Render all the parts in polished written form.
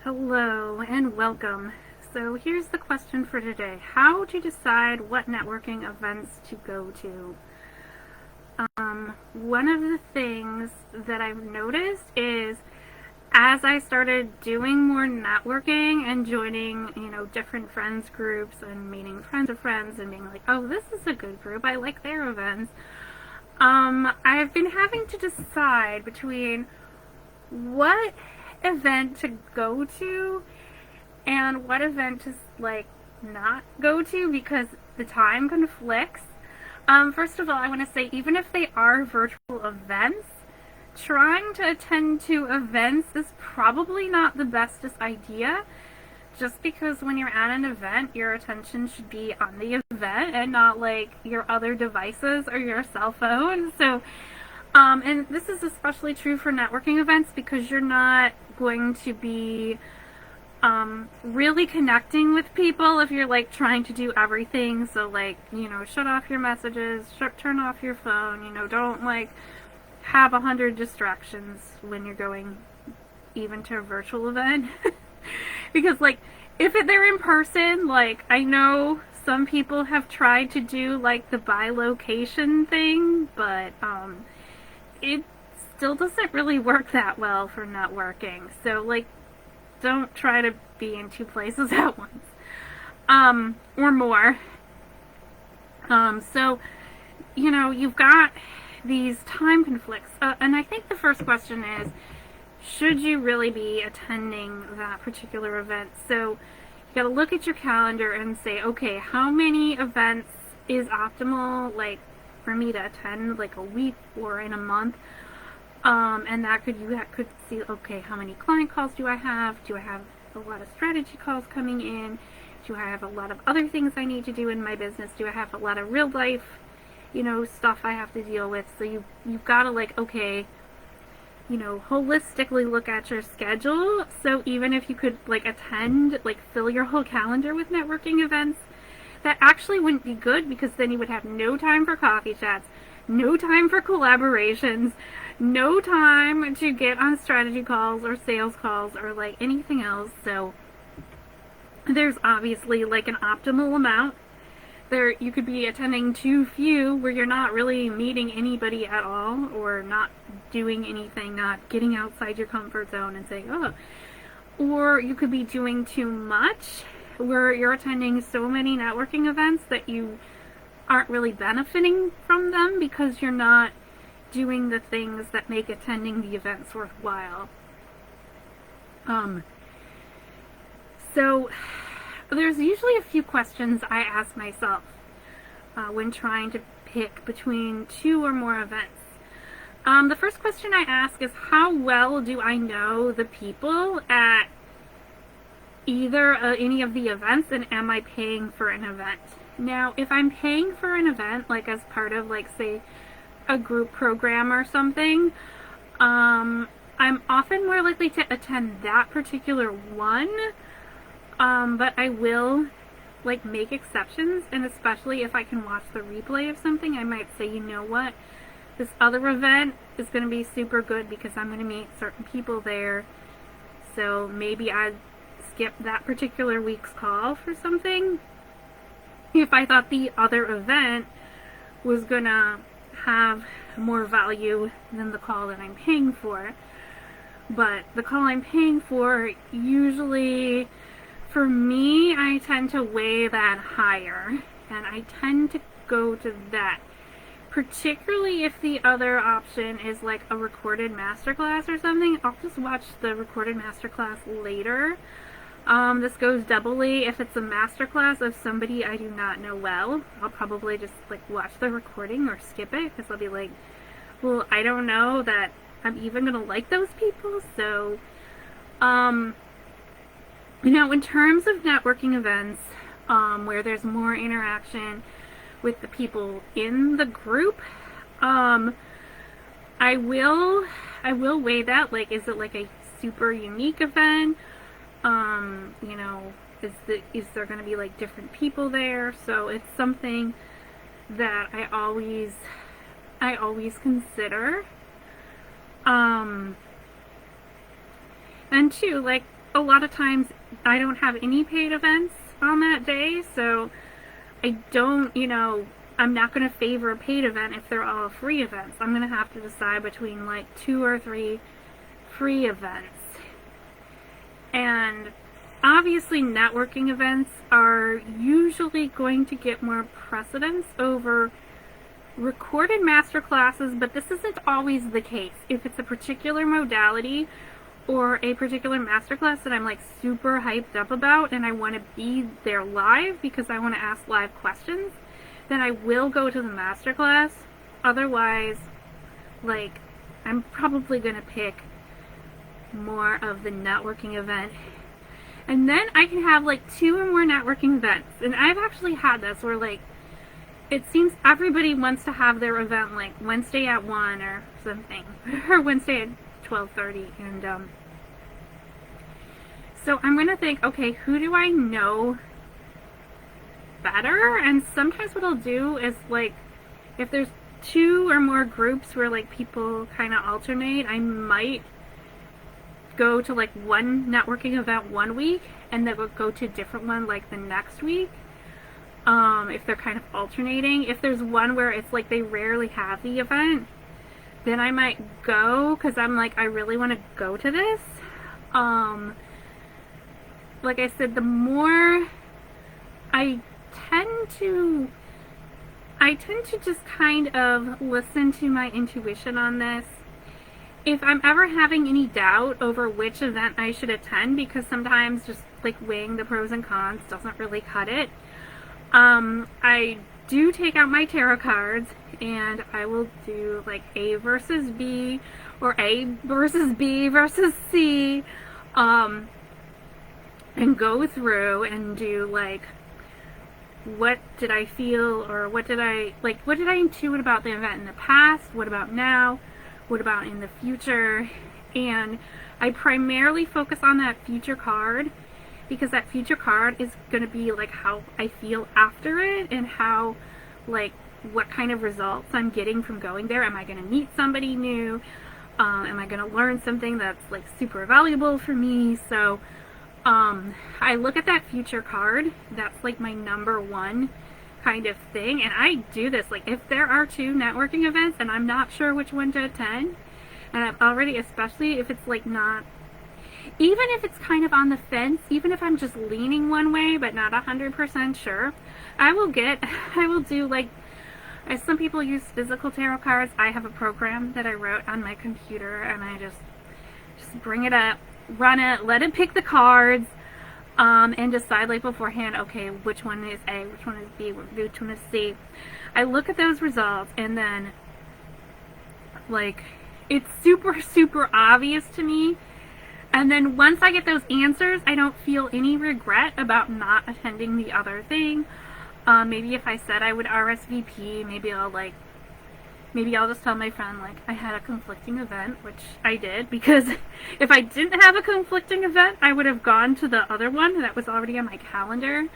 Hello and welcome. So here's the question for today. How to decide what networking events to go to. One of the things that I've noticed is as I started doing more networking and joining, different friends groups and meeting friends of friends and being like, oh, this is a good group. I like their events. I've been having to decide between what event to go to and what event to not go to because the time conflicts. First of all, I want to say even if they are virtual events, trying to attend to events is probably not the bestest idea, just because when you're at an event, your attention should be on the event and not your other devices or your cell phone. So and this is especially true for networking events because you're not going to be really connecting with people if you're trying to do everything. So shut off your messages, turn off your phone, don't have 100 distractions when you're going even to a virtual event. Because if they're in person, I know some people have tried to do the buy location thing, but it still doesn't really work that well for networking. So don't try to be in two places at once, or more. So you've got these time conflicts, and I think the first question is, should you really be attending that particular event? So you got to look at your calendar and say, okay, how many events is optimal for me to attend a week or in a month? And you could see, okay, how many client calls do I have? Do I have a lot of strategy calls coming in? Do I have a lot of other things I need to do in my business? Do I have a lot of real life, stuff I have to deal with? So you've got to okay, holistically look at your schedule. So even if you could attend, fill your whole calendar with networking events, that actually wouldn't be good because then you would have no time for coffee chats, no time for collaborations, no time to get on strategy calls or sales calls or anything else. So there's obviously an optimal amount. There you could be attending too few where you're not really meeting anybody at all or not doing anything, not getting outside your comfort zone and saying, oh. Or you could be doing too much where you're attending so many networking events that you aren't really benefiting from them because you're not doing the things that make attending the events worthwhile. So there's usually a few questions I ask myself when trying to pick between two or more events. The first question I ask is, how well do I know the people at either any of the events, and am I paying for an event? Now, if I'm paying for an event, as part of, say, a group program or something, I'm often more likely to attend that particular one, but I will, make exceptions, and especially if I can watch the replay of something, I might say, you know what, this other event is going to be super good because I'm going to meet certain people there, so maybe I'd skip that particular week's call for something if I thought the other event was gonna have more value than the call that I'm paying for. But the call I'm paying for, usually for me, I tend to weigh that higher and I tend to go to that, particularly if the other option is a recorded masterclass or something. I'll just watch the recorded masterclass later. This goes doubly if it's a masterclass of somebody I do not know well. I'll probably just watch the recording or skip it because I'll be well, I don't know that I'm even gonna like those people. So, in terms of networking events, where there's more interaction with the people in the group, I will weigh that. Is it a super unique event? Is there going to be different people there? So it's something that I always consider. And two, a lot of times I don't have any paid events on that day, so I don't, I'm not going to favor a paid event if they're all free events. I'm going to have to decide between like 2 or 3 free events. And obviously networking events are usually going to get more precedence over recorded master classes, but this isn't always the case. If it's a particular modality or a particular masterclass that I'm like super hyped up about and I want to be there live because I want to ask live questions, then I will go to the masterclass. Otherwise, like, I'm probably going to pick more of the networking event. And then I can have like 2 or more networking events. And I've actually had this where like, it seems everybody wants to have their event like Wednesday at 1 or something, or Wednesday at 12:30, and so I'm gonna think, okay, who do I know better? And sometimes what I'll do is like, if there's 2 or more groups where like people kind of alternate, I might go to like one networking event one week and then we'll go to a different one like the next week. If they're kind of alternating. If there's one where it's like they rarely have the event, then I might go because I'm like, I really want to go to this. Like I said, the more I tend to just kind of listen to my intuition on this. If I'm ever having any doubt over which event I should attend, because sometimes just like weighing the pros and cons doesn't really cut it, I do take out my tarot cards and I will do like A versus B or A versus B versus C, and go through and do like, what did I feel, or what did I intuit about the event in the past, what about now, what about in the future. And I primarily focus on that future card, because that future card is going to be like how I feel after it and how, like, what kind of results I'm getting from going there. Am I going to meet somebody new? Am I going to learn something that's like super valuable for me? So I look at that future card. That's like my number one kind of thing. And I do this, like, if there are 2 networking events and I'm not sure which one to attend, and I've already, especially if it's like not, even if it's kind of on the fence, even if I'm just leaning one way but not 100% sure, I will do like, as some people use physical tarot cards, I have a program that I wrote on my computer, and I just bring it up, run it, let it pick the cards, and decide like beforehand, okay, which one is A, which one is B, which one is C. I look at those results, and then like, it's super, super obvious to me. And then once I get those answers, I don't feel any regret about not attending the other thing. Maybe if I said I would RSVP, maybe I'll just tell my friend, like, I had a conflicting event, which I did, because if I didn't have a conflicting event, I would have gone to the other one that was already on my calendar.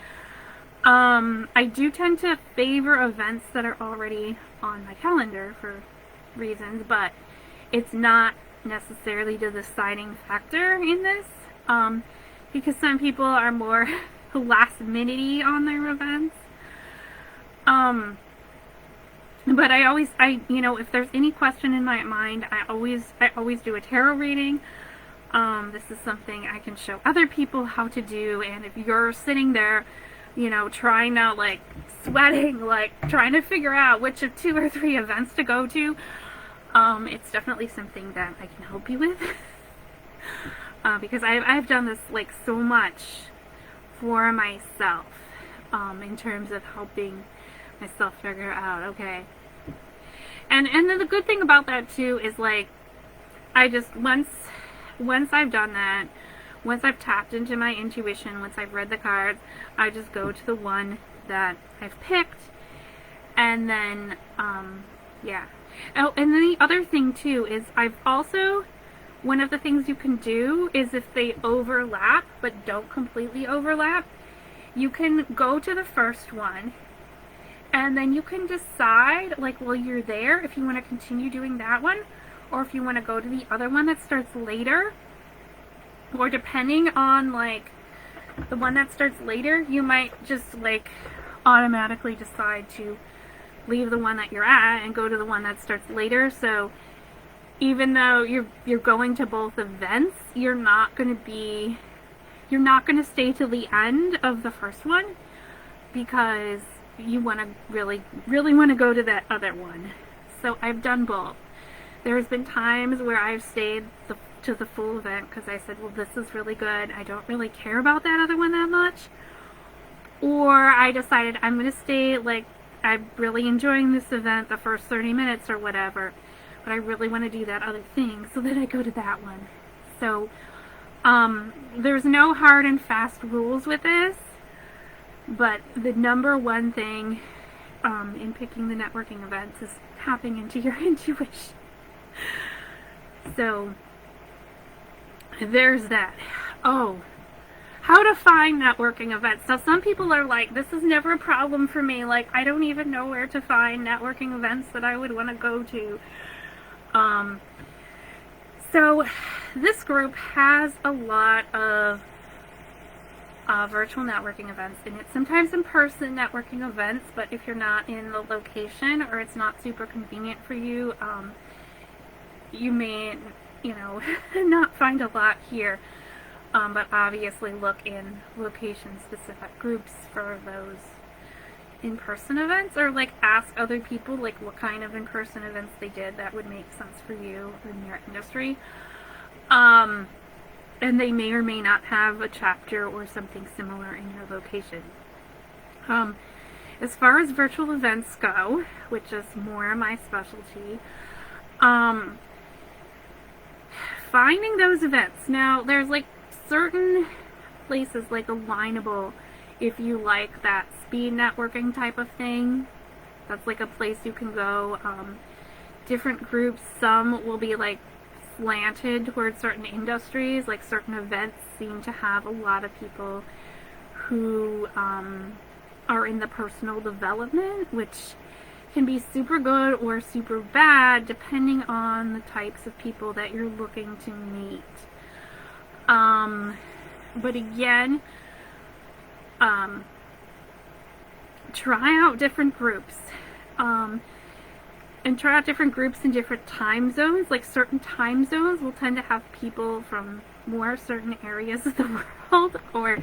I do tend to favor events that are already on my calendar for reasons, but it's not necessarily the deciding factor in this, because some people are more last minute-y on their events. But if there's any question in my mind, I always do a tarot reading. This is something I can show other people how to do, and if you're sitting there, trying out, like, sweating, like, trying to figure out which of 2 or 3 events to go to, it's definitely something that I can help you with. Because I've done this, like, so much for myself, in terms of helping myself figure out, okay. And then the good thing about that too is, like, I just, once I've done that, once I've tapped into my intuition, once I've read the cards, I just go to the one that I've picked, and then yeah. Oh, and then the other thing too is, I've also, one of the things you can do is, if they overlap but don't completely overlap, you can go to the first one, and then you can decide, like, while you're there, if you want to continue doing that one, or if you want to go to the other one that starts later. or depending on like the one that starts later, you might just like automatically decide to leave the one that you're at and go to the one that starts later. So even though you're going to both events, you're not going to stay till the end of the first one because you want to really want to go to that other one. So I've done both. There's been times where I've stayed to the full event because I said, well, this is really good. I don't really care about that other one that much. Or I decided I'm going to stay, like, I'm really enjoying this event, the first 30 minutes or whatever, but I really want to do that other thing, so then I go to that one. So, there's no hard and fast rules with this, but the number one thing in picking the networking events is tapping into your intuition. So, there's that. Oh, how to find networking events. So some people are like, this is never a problem for me. Like, I don't even know where to find networking events that I would want to go to. So this group has a lot of virtual networking events, and it's sometimes in-person networking events, but if you're not in the location or it's not super convenient for you, you may, not find a lot here. But obviously look in location-specific groups for those in-person events, or like ask other people like what kind of in-person events they did that would make sense for you in your industry. And they may or may not have a chapter or something similar in your location. As far as virtual events go, which is more my specialty, finding those events. Now, there's like certain places like Alignable, if you like that speed networking type of thing, that's like a place you can go. Different groups, some will be like slanted towards certain industries, like certain events seem to have a lot of people who are in the personal development, which can be super good or super bad depending on the types of people that you're looking to meet. But again, try out different groups, and try out different groups in different time zones. Like certain time zones will tend to have people from more certain areas of the world, or,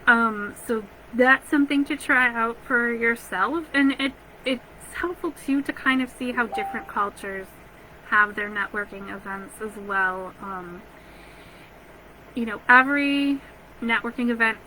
so that's something to try out for yourself, and it's helpful too to kind of see how different cultures have their networking events as well. Every networking event